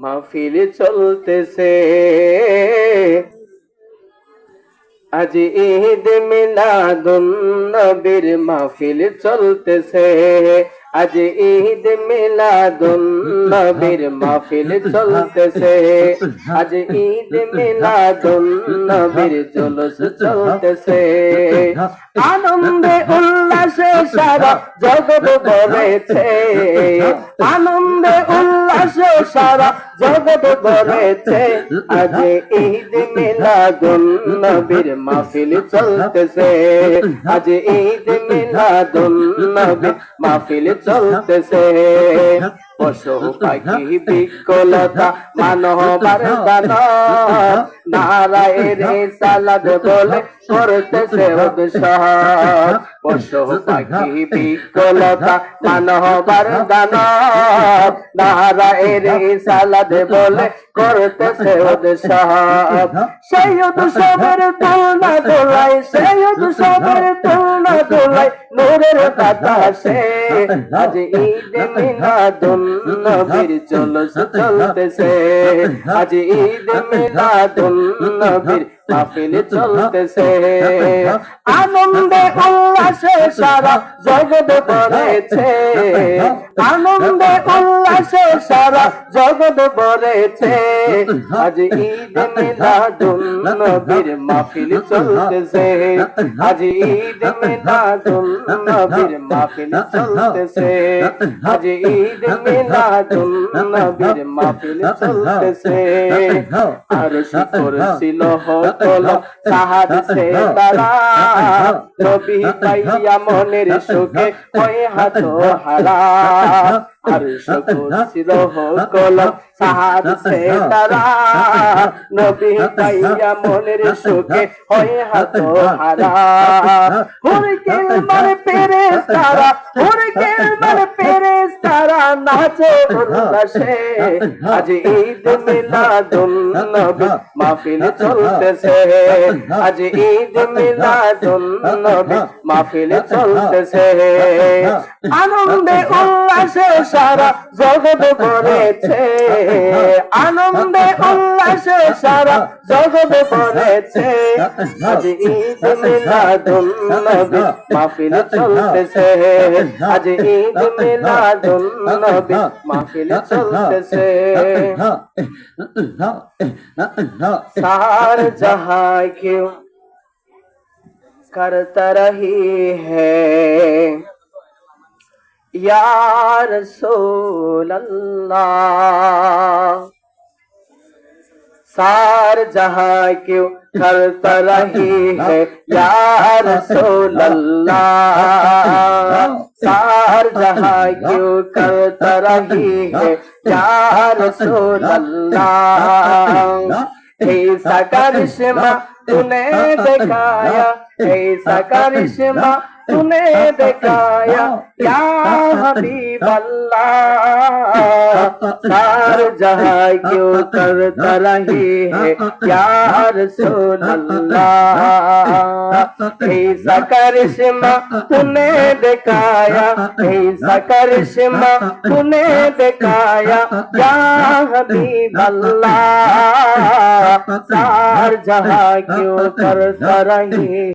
মাহফিল চলতেছে, আজ ঈদ মিলাদুন নবীর মাহফিল চলতেছে, আজ ঈদ মিলাদুন নবীর মাহফিল চলতেছে, আজ ঈদ মিলাদুন নবীর জুলুস চলতেছে। আনন্দে উল্লাসে সারা জগৎ ভরেছে, আনন্দে উল্লাসে সারা জগৎ ভরেছে, আজ ঈদ মিলাদুন নবীর মাহফিল চলতেছে, আজ ঈদ মিলাদুন নবীর মাহফিল চলতেছে। পশু পাখি বিকলতা মানবার দানব, নারায়ের সালাদ বলে করতেছে উৎসব। পশু পাখি বিকলতা মানবার দানব, নারায়ের সালাদ বলে করতেছে উৎসব। সেই উৎসবের তুলনা দোলাই, সেই উৎসবের তুলনা দোলাই নূরের বাতাসে, আজ ঈদ মিলাদুন নবীর জুলুস চলতেছে, আজ ঈদ মিলাদুন নবীর মাহফিল চলতেছে। আনন্দে উল্লাসে সারা জগৎ ভরেছে, আনন্দে উল্লাসে সারা জগৎ ভরেছে, আজ ঈদ মিলাদুন নবীর মাহফিল চলতেছে, আজ ঈদ মিলাদুন নবীর মাহফিল চলতেছে, আজ ঈদ মিলাদুন নবীর মাহফিল চলতেছে। আরশ কুরসি লৌহ কলম সাহাদ সে তারা, নবী পাইয়া মনের সুখে হয় হাত হারা। আরশ কুরসি লৌহ কলম সাহাদ সে তারা, নবী পাইয়া মনের সুখে হয় হাত হারা। হুরকিল মানে ফেরেশতারা, হুরকিল মানে ফেরেশতারা নাচে উল্লাসে, আজ ঈদ মিলাদুন নবীর মাহফিল চলতেছে, আজ ঈদ মিলাদুন নবীর মাহফিল চলতেছে। আনন্দে উল্লাসে সারা জগৎ ভরেছে, আনন্দে উল্লাসে সারা জগৎ ভরেছে, আজ ঈদ মিলাদুন নবীর মাহফিল চলতেছে, আজ ঈদ মিলাদুন নবীর মাহফিল চলতেছে। सार जहां क्यों करता रही है या रसूल अल्लाह, सार जहां क्यों करता रही है या रसूल अल्लाह, सार जहां क्यों करता रही है या रसूल अल्लाह। ऐसा करिश्मा तूने दिखाया, ऐसा करिश्मा तूने दिखाया या हबीब अल्लाह, सार जहां क्यों करता रही है या रसूल अल्लाह। ऐसा करिश्मा तूने दिखाया, ऐसा करिश्मा तूने दिखाया या हबीब अल्लाह, सार जहां क्यों करता रही